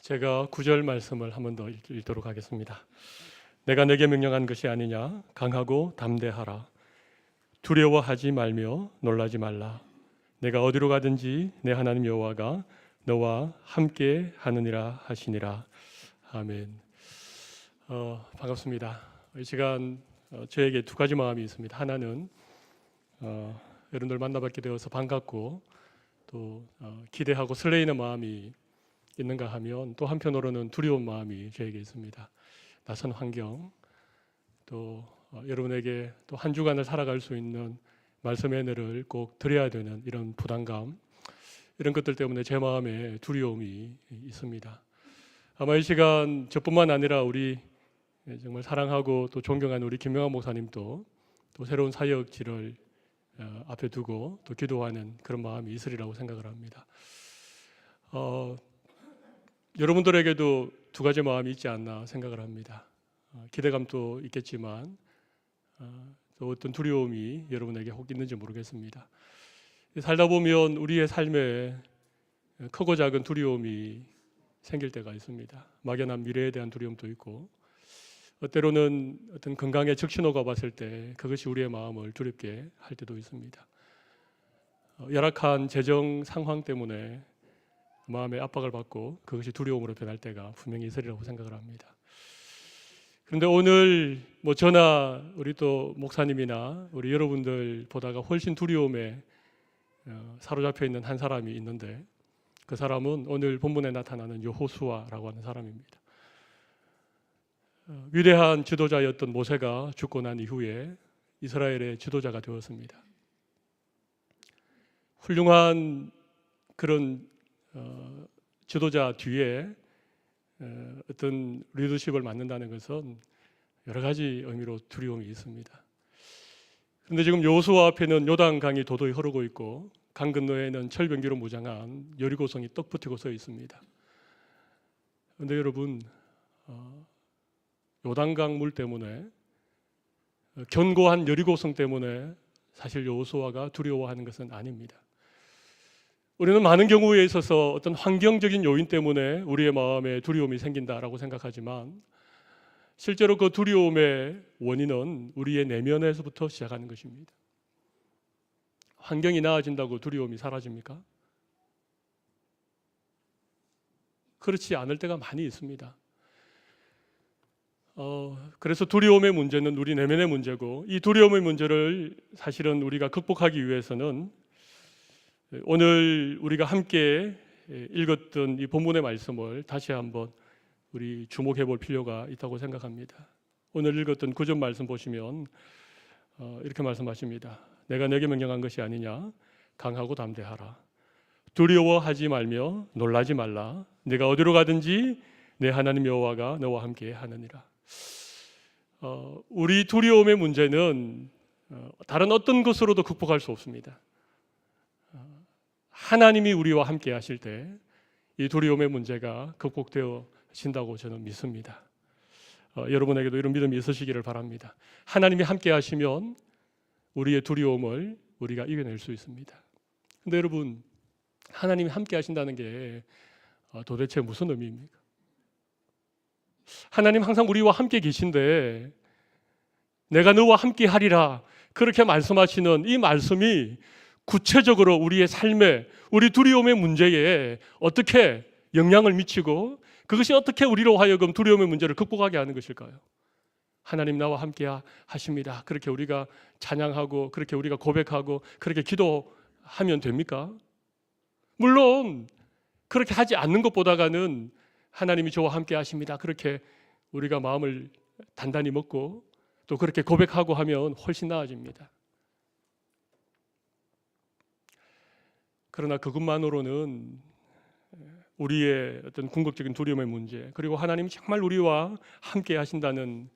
제가 9절 말씀을 한 번 더 읽도록 하겠습니다. 내가 내게 명령한 것이 아니냐? 강하고 담대하라. 두려워하지 말며 놀라지 말라. 내가 어디로 가든지 내 하나님 여호와가 너와 함께 하느니라 하시니라. 아멘. 반갑습니다. 이 시간 저에게 두 가지 마음이 있습니다. 하나는 여러분들 만나뵙게 되어서 반갑고 또 기대하고 설레이는 마음이 있는가 하면 또 한편으로는 두려운 마음이 저에게 있습니다. 낯선 환경, 또 여러분에게 또 한 주간을 살아갈 수 있는 말씀의 은혜를 꼭 드려야 되는 이런 부담감, 이런 것들 때문에 제 마음에 두려움이 있습니다. 아마 이 시간 저뿐만 아니라 우리 정말 사랑하고 또 존경하는 우리 김명환 목사님도 또 새로운 사역지를 앞에 두고 또 기도하는 그런 마음이 있으리라고 생각을 합니다. 여러분들에게도 두 가지 마음이 있지 않나 생각을 합니다. 기대감도 있겠지만 또 어떤 두려움이 여러분에게 혹 있는지 모르겠습니다. 살다 보면 우리의 삶에 크고 작은 두려움이 생길 때가 있습니다. 막연한 미래에 대한 두려움도 있고, 때로는 어떤 건강의 적신호가 봤을 때 그것이 우리의 마음을 두렵게 할 때도 있습니다. 열악한 재정 상황 때문에 마음의 압박을 받고 그것이 두려움으로 변할 때가 분명히 있으리라고 생각을 합니다. 그런데 오늘 저나 우리 또 목사님이나 우리 여러분들 보다가 훨씬 두려움에 사로잡혀 있는 한 사람이 있는데, 그 사람은 오늘 본문에 나타나는 여호수아라고 하는 사람입니다. 위대한 지도자였던 모세가 죽고 난 이후에 이스라엘의 지도자가 되었습니다. 훌륭한 그런 지도자 뒤에 어떤 리더십을 맡는다는 것은 여러 가지 의미로 두려움이 있습니다. 그런데 지금 여호수아 앞에는 요단강이 도도히 흐르고 있고 강 건너에는 철병기로 무장한 여리고성이 떡 붙이고 서 있습니다. 그런데 여러분, 요단강 물 때문에, 견고한 여리고성 때문에 사실 여호수아가 두려워하는 것은 아닙니다. 우리는 많은 경우에 있어서 어떤 환경적인 요인 때문에 우리의 마음에 두려움이 생긴다라고 생각하지만, 실제로 그 두려움의 원인은 우리의 내면에서부터 시작하는 것입니다. 환경이 나아진다고 두려움이 사라집니까? 그렇지 않을 때가 많이 있습니다. 그래서 두려움의 문제는 우리 내면의 문제고, 이 두려움의 문제를 사실은 우리가 극복하기 위해서는 오늘 우리가 함께 읽었던 이 본문의 말씀을 다시 한번 우리 주목해 볼 필요가 있다고 생각합니다. 오늘 읽었던 9절 말씀 보시면 이렇게 말씀하십니다. 내가 내게 명령한 것이 아니냐? 강하고 담대하라. 두려워하지 말며 놀라지 말라. 내가 어디로 가든지 내 하나님 여호와가 너와 함께 하느니라. 우리 두려움의 문제는 다른 어떤 것으로도 극복할 수 없습니다. 하나님이 우리와 함께 하실 때 이 두려움의 문제가 극복되어진다고 저는 믿습니다. 여러분에게도 이런 믿음이 있으시기를 바랍니다. 하나님이 함께 하시면 우리의 두려움을 우리가 이겨낼 수 있습니다. 그런데 여러분, 하나님이 함께 하신다는 게 도대체 무슨 의미입니까? 하나님 항상 우리와 함께 계신데 내가 너와 함께 하리라 그렇게 말씀하시는 이 말씀이 구체적으로 우리의 삶에, 우리 두려움의 문제에 어떻게 영향을 미치고 그것이 어떻게 우리로 하여금 두려움의 문제를 극복하게 하는 것일까요? 하나님 나와 함께 하십니다. 그렇게 우리가 찬양하고 그렇게 우리가 고백하고 그렇게 기도하면 됩니까? 물론 그렇게 하지 않는 것보다는 하나님이 저와 함께 하십니다. 그렇게 우리가 마음을 단단히 먹고 또 그렇게 고백하고 하면 훨씬 나아집니다. 그러나 그것만으로는 우리의 어떤 궁극적인 두려움의 문제, 그리고 하나님이 정말 우리와 함께 하신다는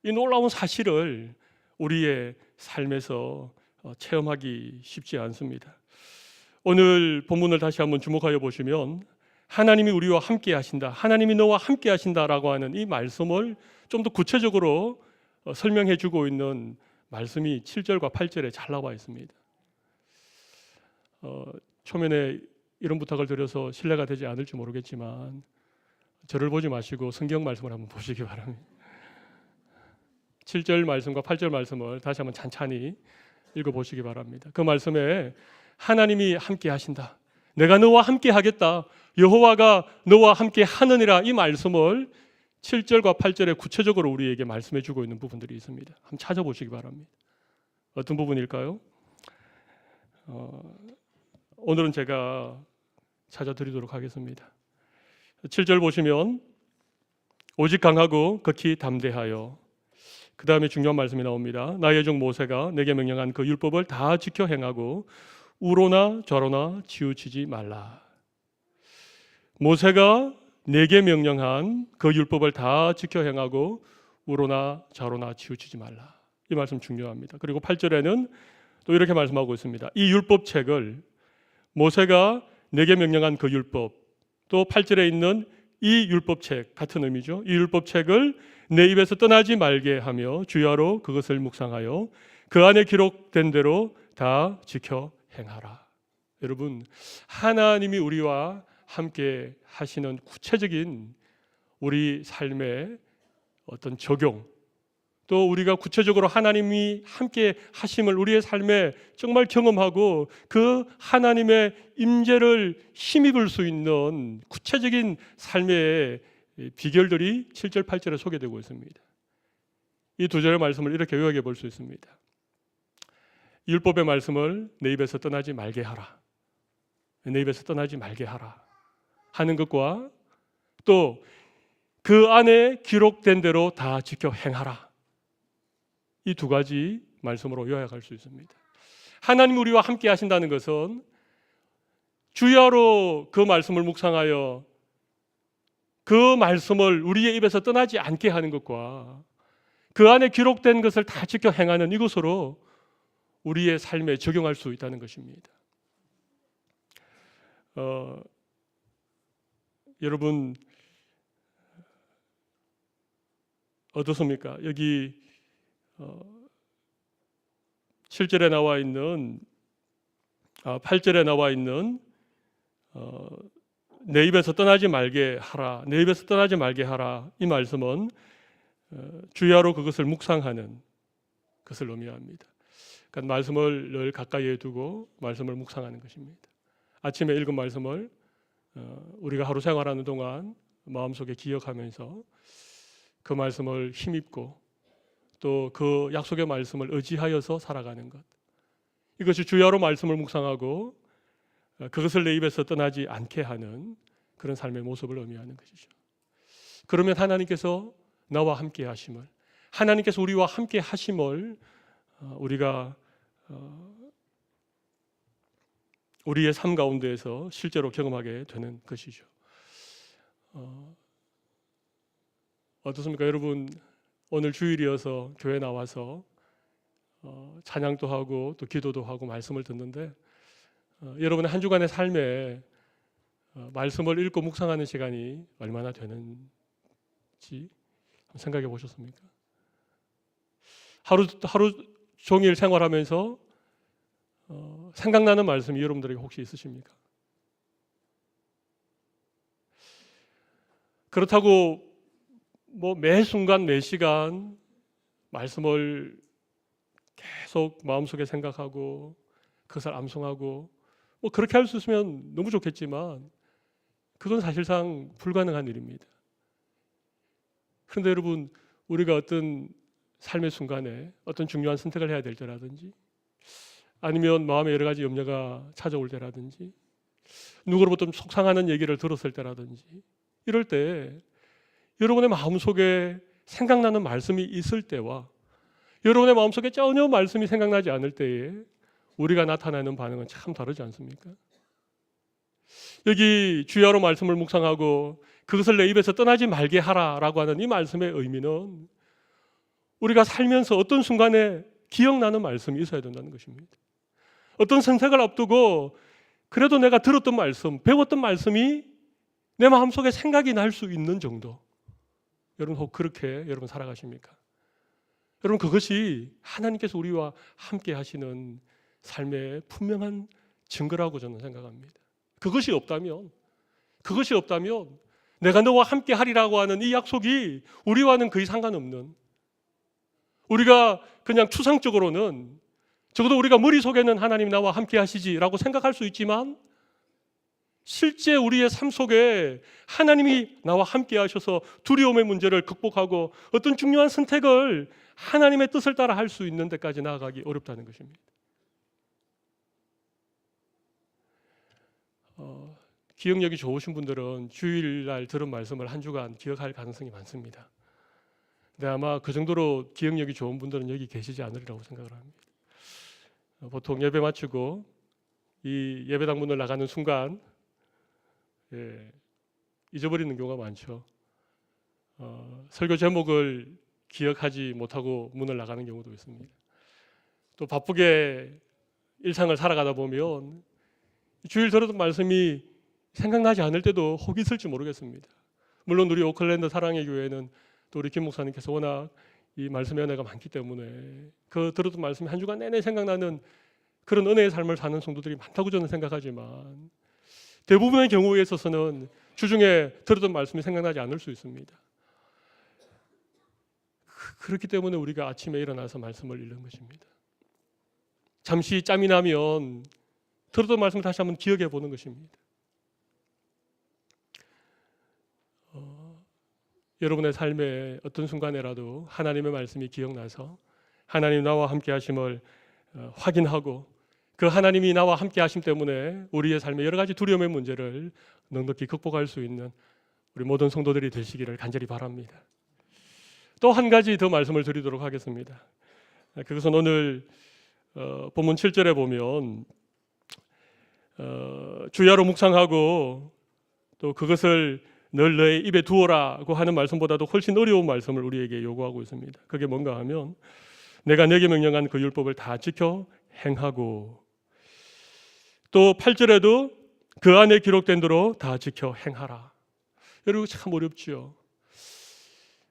이 놀라운 사실을 우리의 삶에서 체험하기 쉽지 않습니다. 오늘 본문을 다시 한번 주목하여 보시면 하나님이 우리와 함께 하신다, 하나님이 너와 함께 하신다라고 하는 이 말씀을 좀 더 구체적으로 설명해 주고 있는 말씀이 7절과 8절에 잘 나와 있습니다. 초면에 이런 부탁을 드려서 신뢰가 되지 않을지 모르겠지만 저를 보지 마시고 성경 말씀을 한번 보시기 바랍니다. 7절 말씀과 8절 말씀을 다시 한번 찬찬히 읽어보시기 바랍니다. 그 말씀에 하나님이 함께 하신다, 내가 너와 함께 하겠다, 여호와가 너와 함께 하느니라, 이 말씀을 7절과 8절에 구체적으로 우리에게 말씀해 주고 있는 부분들이 있습니다. 한번 찾아보시기 바랍니다. 어떤 부분일까요? 오늘은 제가 찾아드리도록 하겠습니다. 7절 보시면 오직 강하고 극히 담대하여, 그 다음에 중요한 말씀이 나옵니다. 나의 종 모세가 내게 명령한 그 율법을 다 지켜 행하고 우로나 좌로나 치우치지 말라. 모세가 내게 명령한 그 율법을 다 지켜 행하고 우로나 좌로나 치우치지 말라. 이 말씀 중요합니다. 그리고 8절에는 또 이렇게 말씀하고 있습니다. 이 율법책을, 모세가 내게 명령한 그 율법, 또 8절에 있는 이 율법책, 같은 의미죠. 이 율법책을 내 입에서 떠나지 말게 하며 주야로 그것을 묵상하여 그 안에 기록된 대로 다 지켜 행하라. 여러분, 하나님이 우리와 함께 하시는 구체적인 우리 삶의 어떤 적용, 또 우리가 구체적으로 하나님이 함께 하심을 우리의 삶에 정말 경험하고 그 하나님의 임재를 힘입을 수 있는 구체적인 삶의 비결들이 7절 8절에 소개되고 있습니다. 이 두 절의 말씀을 이렇게 요약해 볼 수 있습니다. 율법의 말씀을 내 입에서 떠나지 말게 하라, 내 입에서 떠나지 말게 하라 하는 것과, 또 그 안에 기록된 대로 다 지켜 행하라, 이 두 가지 말씀으로 요약할 수 있습니다. 하나님 우리와 함께 하신다는 것은 주야로 그 말씀을 묵상하여 그 말씀을 우리의 입에서 떠나지 않게 하는 것과 그 안에 기록된 것을 다 지켜 행하는 이것으로 우리의 삶에 적용할 수 있다는 것입니다. 여러분 어떻습니까? 여기 7절에 나와 있는 8절에 나와 있는 내 입에서 떠나지 말게 하라, 내 입에서 떠나지 말게 하라, 이 말씀은 주야로 그것을 묵상하는 것을 의미합니다. 그러니까 말씀을 늘 가까이에 두고 말씀을 묵상하는 것입니다. 아침에 읽은 말씀을 우리가 하루 생활하는 동안 마음속에 기억하면서 그 말씀을 힘입고 또 그 약속의 말씀을 의지하여서 살아가는 것, 이것이 주야로 말씀을 묵상하고 그것을 내 입에서 떠나지 않게 하는 그런 삶의 모습을 의미하는 것이죠. 그러면 하나님께서 나와 함께 하심을, 하나님께서 우리와 함께 하심을 우리가 우리의 삶 가운데에서 실제로 경험하게 되는 것이죠. 어떻습니까? 여러분, 오늘 주일이어서 교회 나와서 찬양도 하고 또 기도도 하고 말씀을 듣는데 여러분의 한 주간의 삶에 말씀을 읽고 묵상하는 시간이 얼마나 되는지 생각해 보셨습니까? 하루 종일 생활하면서 생각나는 말씀이 여러분들에게 혹시 있으십니까? 그렇다고 매 순간 매 시간 말씀을 계속 마음속에 생각하고 그것을 암송하고 그렇게 할 수 있으면 너무 좋겠지만 그건 사실상 불가능한 일입니다. 그런데 여러분, 우리가 어떤 삶의 순간에 어떤 중요한 선택을 해야 될 때라든지, 아니면 마음에 여러 가지 염려가 찾아올 때라든지, 누구로부터 좀 속상하는 얘기를 들었을 때라든지, 이럴 때 여러분의 마음속에 생각나는 말씀이 있을 때와 여러분의 마음속에 전혀 말씀이 생각나지 않을 때에 우리가 나타내는 반응은 참 다르지 않습니까? 여기 주야로 말씀을 묵상하고 그것을 내 입에서 떠나지 말게 하라라고 하는 이 말씀의 의미는 우리가 살면서 어떤 순간에 기억나는 말씀이 있어야 된다는 것입니다. 어떤 선택을 앞두고 그래도 내가 들었던 말씀, 배웠던 말씀이 내 마음속에 생각이 날 수 있는 정도. 여러분 혹 그렇게 여러분 살아가십니까? 여러분 그것이 하나님께서 우리와 함께 하시는 삶의 분명한 증거라고 저는 생각합니다. 그것이 없다면 내가 너와 함께 하리라고 하는 이 약속이 우리와는 거의 상관없는, 우리가 그냥 추상적으로는 적어도 우리가 머릿속에는 하나님 나와 함께 하시지라고 생각할 수 있지만 실제 우리의 삶 속에 하나님이 나와 함께 하셔서 두려움의 문제를 극복하고 어떤 중요한 선택을 하나님의 뜻을 따라 할 수 있는 데까지 나아가기 어렵다는 것입니다. 기억력이 좋으신 분들은 주일날 들은 말씀을 한 주간 기억할 가능성이 많습니다. 근데 아마 그 정도로 기억력이 좋은 분들은 여기 계시지 않으리라고 생각을 합니다. 보통 예배 마치고 이 예배당 문을 나가는 순간 잊어버리는 경우가 많죠. 설교 제목을 기억하지 못하고 문을 나가는 경우도 있습니다. 또 바쁘게 일상을 살아가다 보면 주일 들었던 말씀이 생각나지 않을 때도 혹 있을지 모르겠습니다. 물론 우리 오클랜드 사랑의 교회는 또 우리 김 목사님께서 워낙 이 말씀의 은혜가 많기 때문에 그 들었던 말씀이 한 주간 내내 생각나는 그런 은혜의 삶을 사는 성도들이 많다고 저는 생각하지만 대부분의 경우에 있어서는 주중에 들었던 말씀이 생각나지 않을 수 있습니다. 그렇기 때문에 우리가 아침에 일어나서 말씀을 읽는 것입니다. 잠시 짬이 나면 들었던 말씀을 다시 한번 기억해 보는 것입니다. 여러분의 삶의 어떤 순간에라도 하나님의 말씀이 기억나서 하나님 나와 함께 하심을 확인하고 그 하나님이 나와 함께 하심 때문에 우리의 삶의 여러 가지 두려움의 문제를 넉넉히 극복할 수 있는 우리 모든 성도들이 되시기를 간절히 바랍니다. 또 한 가지 더 말씀을 드리도록 하겠습니다. 그것은 오늘 본문 7절에 보면 주야로 묵상하고 또 그것을 늘 너의 입에 두어라고 하는 말씀보다도 훨씬 어려운 말씀을 우리에게 요구하고 있습니다. 그게 뭔가 하면 내가 내게 명령한 그 율법을 다 지켜 행하고, 또 8절에도 그 안에 기록된 대로 다 지켜 행하라. 여러분 참 어렵지요.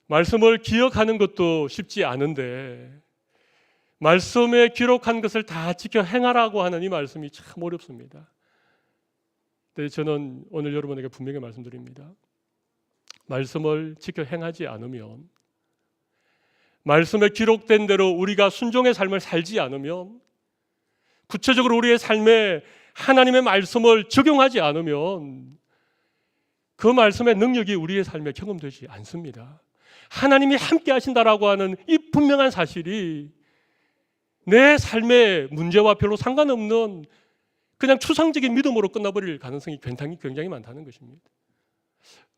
말씀을 기억하는 것도 쉽지 않은데 말씀에 기록한 것을 다 지켜 행하라고 하는 이 말씀이 참 어렵습니다. 근데 저는 오늘 여러분에게 분명히 말씀드립니다. 말씀을 지켜 행하지 않으면, 말씀에 기록된 대로 우리가 순종의 삶을 살지 않으면, 구체적으로 우리의 삶에 하나님의 말씀을 적용하지 않으면 그 말씀의 능력이 우리의 삶에 경험되지 않습니다. 하나님이 함께 하신다라고 하는 이 분명한 사실이 내 삶의 문제와 별로 상관없는 그냥 추상적인 믿음으로 끝나버릴 가능성이 굉장히 많다는 것입니다.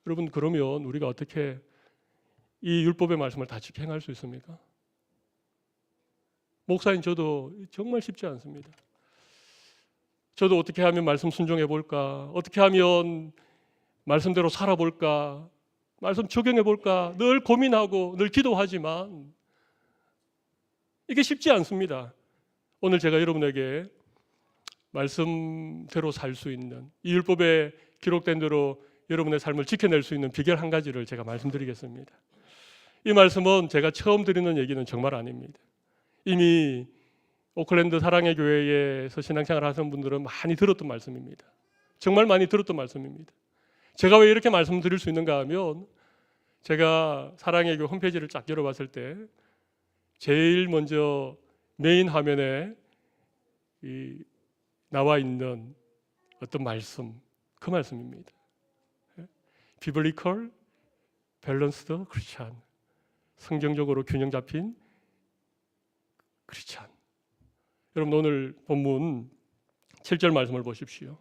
여러분 그러면 우리가 어떻게 이 율법의 말씀을 다 지켜 행할 수 있습니까? 목사인 저도 정말 쉽지 않습니다. 저도 어떻게 하면 말씀 순종해 볼까? 어떻게 하면 말씀대로 살아볼까? 말씀 적용해 볼까? 늘 고민하고 늘 기도하지만 이게 쉽지 않습니다. 오늘 제가 여러분에게 말씀대로 살 수 있는, 이 율법에 기록된 대로 여러분의 삶을 지켜낼 수 있는 비결 한 가지를 제가 말씀드리겠습니다. 이 말씀은 제가 처음 드리는 얘기는 정말 아닙니다. 이미 오클랜드 사랑의 교회에서 신앙생활 하시는 분들은 많이 들었던 말씀입니다. 정말 많이 들었던 말씀입니다. 제가 왜 이렇게 말씀드릴 수 있는가 하면 제가 사랑의 교회 홈페이지를 쫙 열어봤을 때 제일 먼저 메인 화면에 나와 있는 어떤 말씀, 그 말씀입니다. Biblical Balanced Christian, 성경적으로 균형 잡힌 크리스찬. 여러분 오늘 본문 7절 말씀을 보십시오.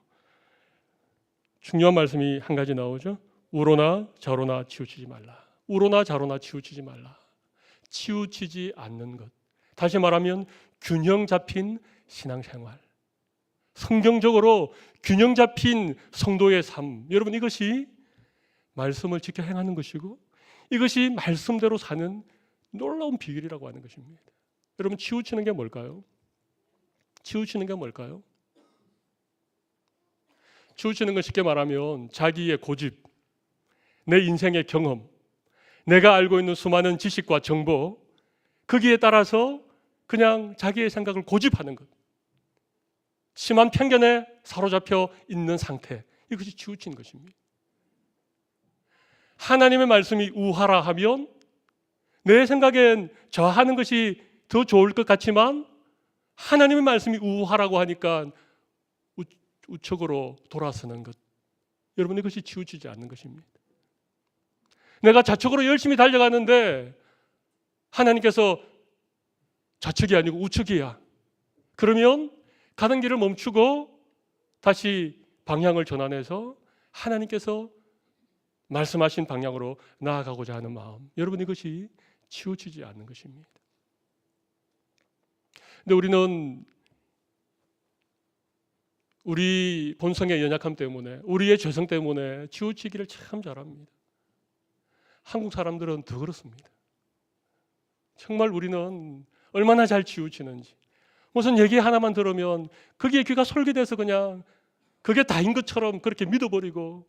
중요한 말씀이 한 가지 나오죠. 우로나 좌로나 치우치지 말라. 우로나 좌로나 치우치지 말라. 치우치지 않는 것. 다시 말하면 균형 잡힌 신앙생활. 성경적으로 균형 잡힌 성도의 삶. 여러분 이것이 말씀을 지켜 행하는 것이고 이것이 말씀대로 사는 놀라운 비결이라고 하는 것입니다. 여러분 치우치는 게 뭘까요? 치우치는 게 뭘까요? 치우치는 건 쉽게 말하면 자기의 고집, 내 인생의 경험, 내가 알고 있는 수많은 지식과 정보, 거기에 따라서 그냥 자기의 생각을 고집하는 것, 심한 편견에 사로잡혀 있는 상태, 이것이 치우친 것입니다. 하나님의 말씀이 우하라 하면 내 생각엔 저하는 것이 더 좋을 것 같지만 하나님의 말씀이 우하라고 하니까 우측으로 돌아서는 것, 여러분 이것이 치우치지 않는 것입니다. 내가 좌측으로 열심히 달려가는데 하나님께서 좌측이 아니고 우측이야. 그러면 가는 길을 멈추고 다시 방향을 전환해서 하나님께서 말씀하신 방향으로 나아가고자 하는 마음, 여러분 이것이 치우치지 않는 것입니다. 근데 우리는 우리 본성의 연약함 때문에, 우리의 죄성 때문에 치우치기를 참 잘합니다. 한국 사람들은 더 그렇습니다. 정말 우리는 얼마나 잘 치우치는지, 무슨 얘기 하나만 들으면 거기에 귀가 솔깃해서 그냥 그게 다인 것처럼 그렇게 믿어버리고,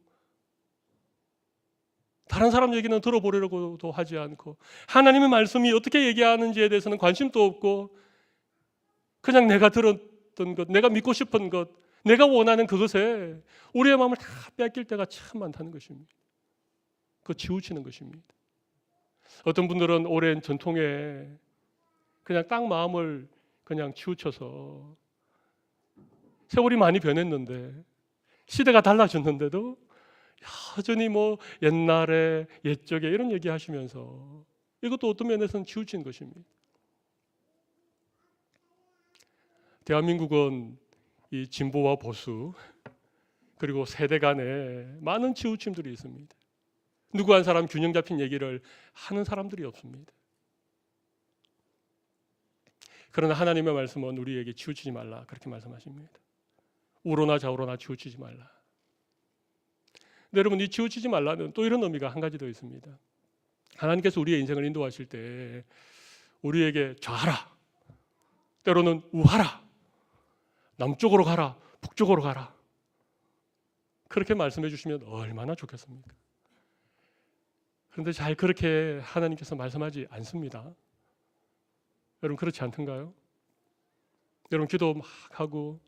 다른 사람 얘기는 들어보려고도 하지 않고, 하나님의 말씀이 어떻게 얘기하는지에 대해서는 관심도 없고, 그냥 내가 들었던 것, 내가 믿고 싶은 것, 내가 원하는 그것에 우리의 마음을 다 뺏길 때가 참 많다는 것입니다. 그 치우치는 것입니다. 어떤 분들은 오랜 전통에 그냥 딱 마음을 그냥 치우쳐서 세월이 많이 변했는데, 시대가 달라졌는데도 여전히 뭐 옛날에 옛적에 이런 얘기 하시면서, 이것도 어떤 면에서는 치우친 것입니다. 대한민국은 이 진보와 보수 그리고 세대 간에 많은 치우침들이 있습니다. 누구 한 사람 균형 잡힌 얘기를 하는 사람들이 없습니다. 그러나 하나님의 말씀은 우리에게 치우치지 말라, 그렇게 말씀하십니다. 우로나 좌우로나 치우치지 말라. 근데 여러분, 이 치우치지 말라는 또 이런 의미가 한 가지 더 있습니다. 하나님께서 우리의 인생을 인도하실 때 우리에게 좌하라, 때로는 우하라, 남쪽으로 가라, 북쪽으로 가라, 그렇게 말씀해 주시면 얼마나 좋겠습니까? 그런데 잘 그렇게 하나님께서 말씀하지 않습니다. 여러분 그렇지 않던가요? 여러분 기도 막 하고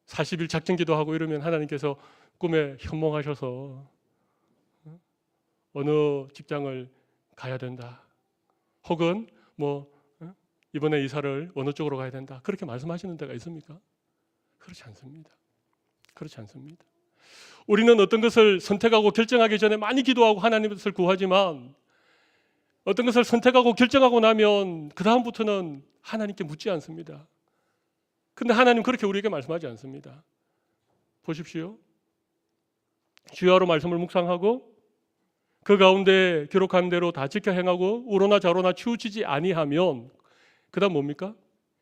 40일 작정 기도하고 이러면 하나님께서 꿈에 현몽하셔서 어느 직장을 가야 된다, 혹은 뭐 이번에 이사를 어느 쪽으로 가야 된다, 그렇게 말씀하시는 데가 있습니까? 그렇지 않습니다. 그렇지 않습니다. 우리는 어떤 것을 선택하고 결정하기 전에 많이 기도하고 하나님의 뜻을 구하지만, 어떤 것을 선택하고 결정하고 나면 그 다음부터는 하나님께 묻지 않습니다. 근데 하나님 그렇게 우리에게 말씀하지 않습니다. 보십시오. 주야로 말씀을 묵상하고 그 가운데 기록한 대로 다 지켜 행하고 우로나 좌로나 치우치지 아니하면 그 다음 뭡니까?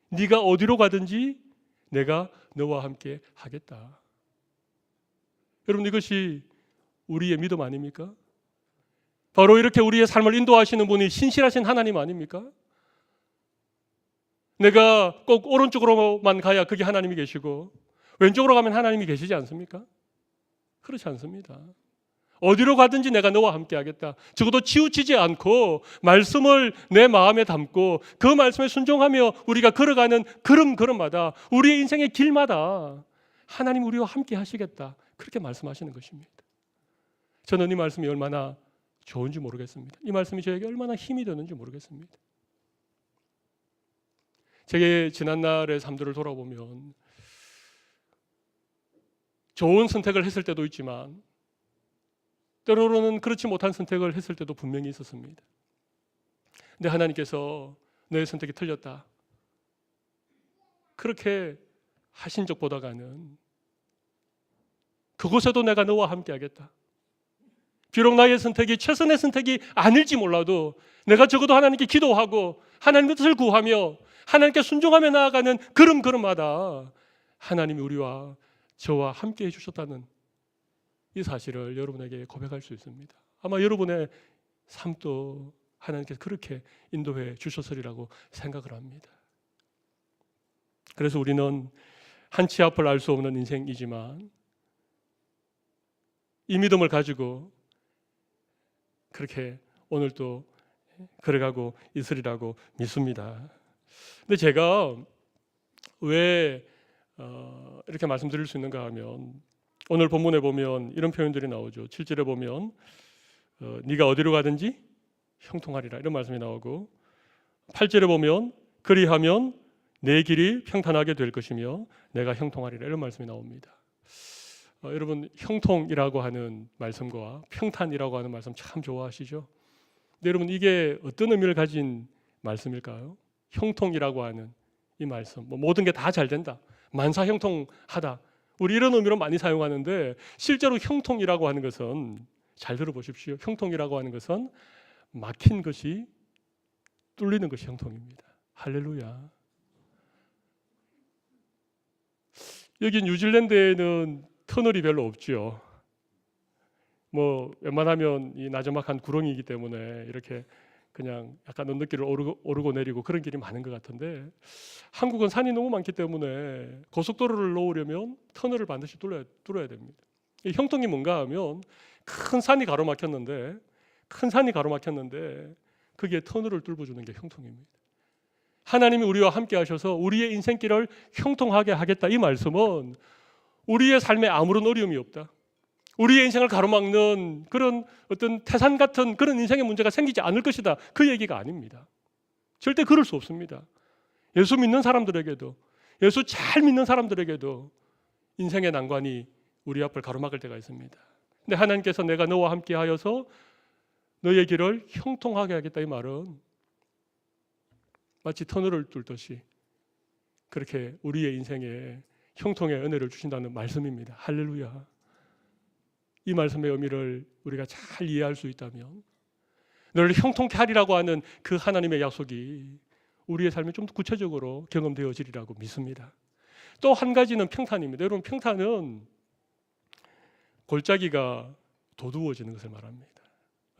네가 어디로 가든지 내가 너와 함께 하겠다. 여러분 이것이 우리의 믿음 아닙니까? 바로 이렇게 우리의 삶을 인도하시는 분이 신실하신 하나님 아닙니까? 내가 꼭 오른쪽으로만 가야 그게 하나님이 계시고 왼쪽으로 가면 하나님이 계시지 않습니까? 그렇지 않습니다. 어디로 가든지 내가 너와 함께 하겠다. 적어도 치우치지 않고 말씀을 내 마음에 담고 그 말씀에 순종하며 우리가 걸어가는 걸음걸음마다, 우리의 인생의 길마다 하나님 우리와 함께 하시겠다, 그렇게 말씀하시는 것입니다. 저는 이 말씀이 얼마나 좋은지 모르겠습니다. 이 말씀이 저에게 얼마나 힘이 되는지 모르겠습니다. 제 지난날의 삶들을 돌아보면 좋은 선택을 했을 때도 있지만 때로는 그렇지 못한 선택을 했을 때도 분명히 있었습니다. 근데 하나님께서 너의 선택이 틀렸다, 그렇게 하신 적보다가는 그곳에도 내가 너와 함께 하겠다. 비록 나의 선택이 최선의 선택이 아닐지 몰라도 내가 적어도 하나님께 기도하고 하나님의 뜻을 구하며 하나님께 순종하며 나아가는 걸음걸음마다 하나님이 우리와 저와 함께 해주셨다는 이 사실을 여러분에게 고백할 수 있습니다. 아마 여러분의 삶도 하나님께서 그렇게 인도해 주셨으리라고 생각을 합니다. 그래서 우리는 한 치 앞을 알 수 없는 인생이지만 이 믿음을 가지고 그렇게 오늘 또 그래가고 있으리라고 믿습니다. 근데 제가 왜 이렇게 말씀드릴 수 있는가 하면 오늘 본문에 보면 이런 표현들이 나오죠. 7절에 보면 네가 어디로 가든지 형통하리라 이런 말씀이 나오고 8절에 보면 그리하면 내 길이 평탄하게 될 것이며 내가 형통하리라 이런 말씀이 나옵니다. 여러분 형통이라고 하는 말씀과 평탄이라고 하는 말씀 참 좋아하시죠? 근데 여러분 이게 어떤 의미를 가진 말씀일까요? 형통이라고 하는 이 말씀 모든 게 다 잘 된다 만사 형통하다 우리 이런 의미로 많이 사용하는데 실제로 형통이라고 하는 것은 잘 들어보십시오. 형통이라고 하는 것은 막힌 것이 뚫리는 것이 형통입니다. 할렐루야. 여기 뉴질랜드에는 터널이 별로 없죠. 웬만하면 이 나저막한 구렁이기 때문에 이렇게 그냥 약간 언덕길을 오르고 내리고 그런 길이 많은 것 같은데 한국은 산이 너무 많기 때문에 고속도로를 놓으려면 터널을 반드시 뚫어야 됩니다. 이 형통이 뭔가 하면 큰 산이 가로막혔는데 거기에 터널을 뚫어주는 게 형통입니다. 하나님이 우리와 함께 하셔서 우리의 인생길을 형통하게 하겠다 이 말씀은 우리의 삶에 아무런 어려움이 없다. 우리의 인생을 가로막는 그런 어떤 태산 같은 그런 인생의 문제가 생기지 않을 것이다. 그 얘기가 아닙니다. 절대 그럴 수 없습니다. 예수 믿는 사람들에게도 예수 잘 믿는 사람들에게도 인생의 난관이 우리 앞을 가로막을 때가 있습니다. 근데 하나님께서 내가 너와 함께 하여서 너의 길을 형통하게 하겠다 이 말은 마치 터널을 뚫듯이 그렇게 우리의 인생에 형통의 은혜를 주신다는 말씀입니다. 할렐루야. 이 말씀의 의미를 우리가 잘 이해할 수 있다면 너를 형통케 하리라고 하는 그 하나님의 약속이 우리의 삶에 좀 더 구체적으로 경험되어지리라고 믿습니다. 또 한 가지는 평탄입니다. 여러분 평탄은 골짜기가 도두어지는 것을 말합니다.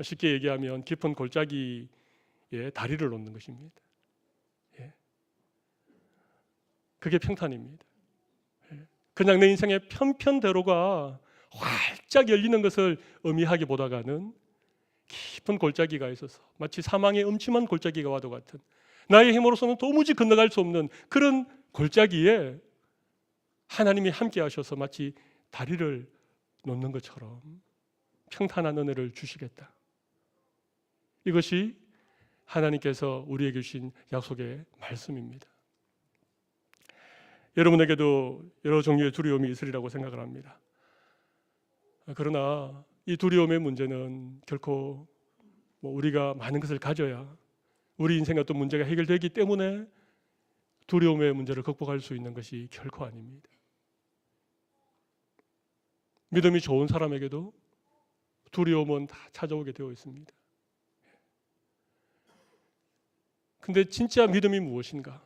쉽게 얘기하면 깊은 골짜기에 다리를 놓는 것입니다. 그게 평탄입니다. 그냥 내 인생의 편편대로가 활짝 열리는 것을 의미하기보다는 깊은 골짜기가 있어서 마치 사망의 음침한 골짜기가 와도 같은 나의 힘으로서는 도무지 건너갈 수 없는 그런 골짜기에 하나님이 함께 하셔서 마치 다리를 놓는 것처럼 평탄한 은혜를 주시겠다. 이것이 하나님께서 우리에게 주신 약속의 말씀입니다. 여러분에게도 여러 종류의 두려움이 있으리라고 생각을 합니다. 그러나 이 두려움의 문제는 결코 우리가 많은 것을 가져야 우리 인생의 어떤 문제가 해결되기 때문에 두려움의 문제를 극복할 수 있는 것이 결코 아닙니다. 믿음이 좋은 사람에게도 두려움은 다 찾아오게 되어 있습니다. 근데 진짜 믿음이 무엇인가?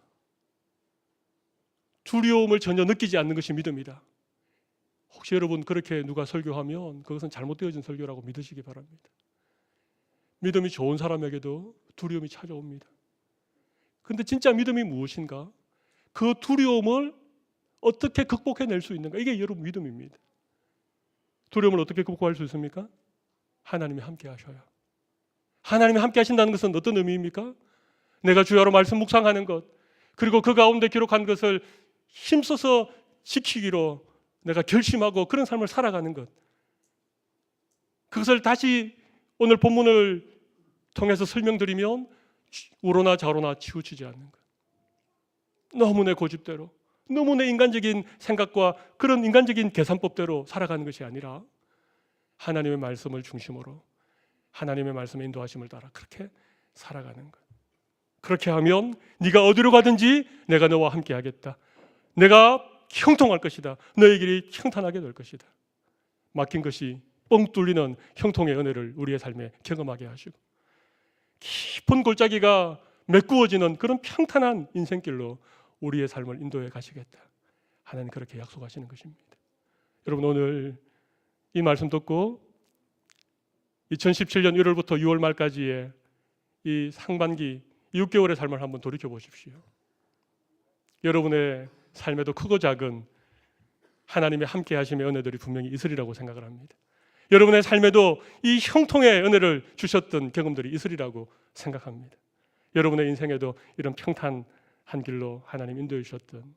두려움을 전혀 느끼지 않는 것이 믿음이다. 혹시 여러분 그렇게 누가 설교하면 그것은 잘못되어진 설교라고 믿으시기 바랍니다. 믿음이 좋은 사람에게도 두려움이 찾아옵니다. 근데 진짜 믿음이 무엇인가? 그 두려움을 어떻게 극복해낼 수 있는가? 이게 여러분 믿음입니다. 두려움을 어떻게 극복할 수 있습니까? 하나님이 함께 하셔야. 하나님이 함께 하신다는 것은 어떤 의미입니까? 내가 주야로 말씀 묵상하는 것, 그리고 그 가운데 기록한 것을 힘써서 지키기로 내가 결심하고 그런 삶을 살아가는 것, 그것을 다시 오늘 본문을 통해서 설명드리면 우로나 좌로나 치우치지 않는 것, 너무 내 고집대로, 너무 내 인간적인 생각과 그런 인간적인 계산법대로 살아가는 것이 아니라 하나님의 말씀을 중심으로 하나님의 말씀의 인도하심을 따라 그렇게 살아가는 것. 그렇게 하면 네가 어디로 가든지 내가 너와 함께 하겠다. 내가 형통할 것이다. 너의 길이 평탄하게 될 것이다. 막힌 것이 뻥 뚫리는 형통의 은혜를 우리의 삶에 경험하게 하시고 깊은 골짜기가 메꾸어지는 그런 평탄한 인생길로 우리의 삶을 인도해 가시겠다. 하나님 그렇게 약속하시는 것입니다. 여러분 오늘 이 말씀 듣고 2017년 1월부터 6월 말까지의 이 상반기 6개월의 삶을 한번 돌이켜 보십시오. 여러분의 삶에도 크고 작은 하나님의 함께 하심의 은혜들이 분명히 있으리라고 생각을 합니다. 여러분의 삶에도 이 형통의 은혜를 주셨던 경험들이 있으리라고 생각합니다. 여러분의 인생에도 이런 평탄한 길로 하나님 인도해 주셨던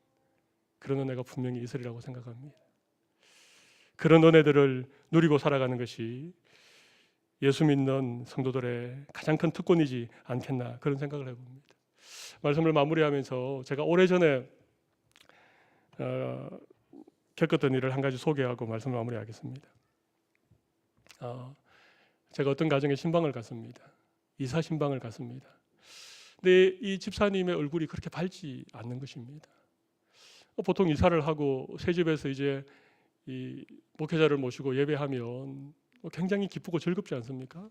그런 은혜가 분명히 있으리라고 생각합니다. 그런 은혜들을 누리고 살아가는 것이 예수 믿는 성도들의 가장 큰 특권이지 않겠나 그런 생각을 해봅니다. 말씀을 마무리하면서 제가 오래전에 겪었던 일을 한 가지 소개하고 말씀을 마무리하겠습니다. 제가 어떤 가정에 신방을 갔습니다. 이사 신방을 갔습니다. 근데 이 집사님의 얼굴이 그렇게 밝지 않는 것입니다. 보통 이사를 하고 새 집에서 이제 이 목회자를 모시고 예배하면 굉장히 기쁘고 즐겁지 않습니까?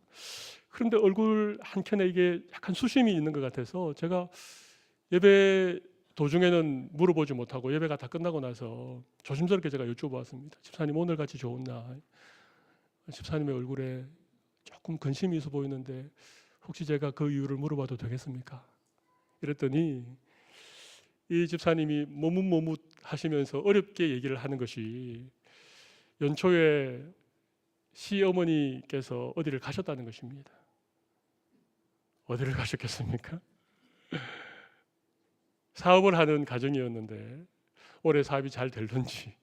그런데 얼굴 한켠에 이게 약간 수심이 있는 것 같아서 제가 예배 도중에는 물어보지 못하고 예배가 다 끝나고 나서 조심스럽게 제가 여쭤보았습니다. 집사님 오늘 같이 좋은 날, 집사님의 얼굴에 조금 근심이 있어 보이는데 혹시 제가 그 이유를 물어봐도 되겠습니까? 이랬더니 이 집사님이 머뭇머뭇 하시면서 어렵게 얘기를 하는 것이 연초에 시어머니께서 어디를 가셨다는 것입니다. 어디를 가셨겠습니까? 사업을 하는 가정이었는데 올해 사업이 잘 될런지,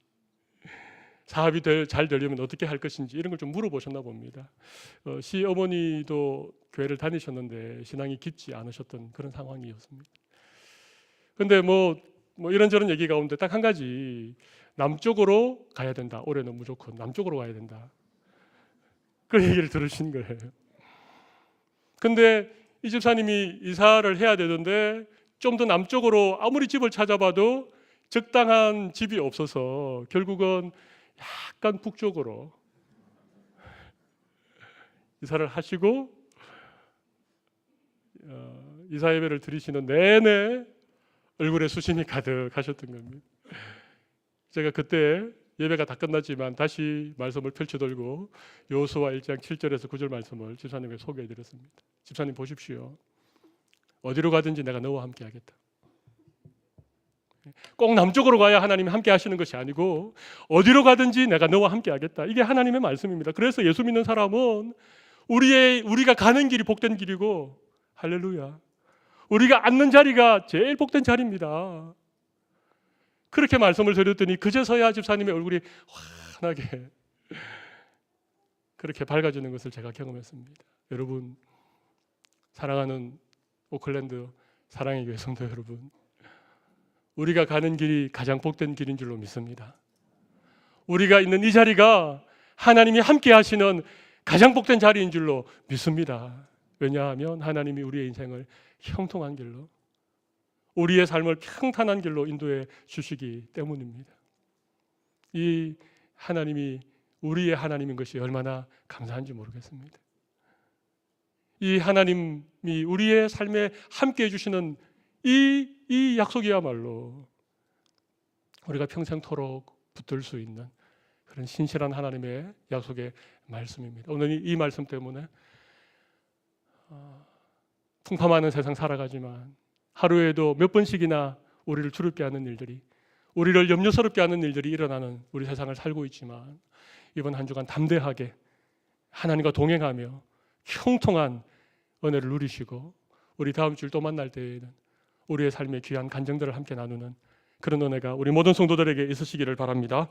사업이 잘 되려면 어떻게 할 것인지 이런 걸 좀 물어보셨나 봅니다. 시어머니도 교회를 다니셨는데 신앙이 깊지 않으셨던 그런 상황이었습니다. 그런데 뭐 이런저런 얘기 가운데 딱 한 가지, 남쪽으로 가야 된다. 올해는 무조건 남쪽으로 가야 된다. 그 얘기를 들으신 거예요. 근데 이 집사님이 이사를 해야 되는데 좀 더 남쪽으로 아무리 집을 찾아봐도 적당한 집이 없어서 결국은 약간 북쪽으로 이사를 하시고 이사 예배를 드리시는 내내 얼굴에 수심이 가득하셨던 겁니다. 제가 그때 예배가 다 끝났지만 다시 말씀을 펼쳐들고 여호수아 1장 7절에서 9절 말씀을 집사님에게 소개해드렸습니다. 집사님 보십시오. 어디로 가든지 내가 너와 함께 하겠다. 꼭 남쪽으로 가야 하나님이 함께 하시는 것이 아니고 어디로 가든지 내가 너와 함께 하겠다. 이게 하나님의 말씀입니다. 그래서 예수 믿는 사람은 우리가 가는 길이 복된 길이고, 할렐루야, 우리가 앉는 자리가 제일 복된 자리입니다. 그렇게 말씀을 드렸더니 그제서야 집사님의 얼굴이 환하게 그렇게 밝아지는 것을 제가 경험했습니다. 여러분, 사랑하는 오클랜드 사랑의 교회 성도 여러분, 우리가 가는 길이 가장 복된 길인 줄로 믿습니다. 우리가 있는 이 자리가 하나님이 함께 하시는 가장 복된 자리인 줄로 믿습니다. 왜냐하면 하나님이 우리의 인생을 형통한 길로, 우리의 삶을 평탄한 길로 인도해 주시기 때문입니다. 이 하나님이 우리의 하나님인 것이 얼마나 감사한지 모르겠습니다. 이 하나님이 우리의 삶에 함께 해주시는 이 약속이야말로 우리가 평생토록 붙들 수 있는 그런 신실한 하나님의 약속의 말씀입니다. 오늘 이 말씀 때문에 풍파많은 세상 살아가지만 하루에도 몇 번씩이나 우리를 두렵게 하는 일들이, 우리를 염려스럽게 하는 일들이 일어나는 우리 세상을 살고 있지만 이번 한 주간 담대하게 하나님과 동행하며 형통한 은혜를 누리시고 우리 다음 주일 또 만날 때에는 우리의 삶의 귀한 간증들을 함께 나누는 그런 은혜가 우리 모든 성도들에게 있으시기를 바랍니다.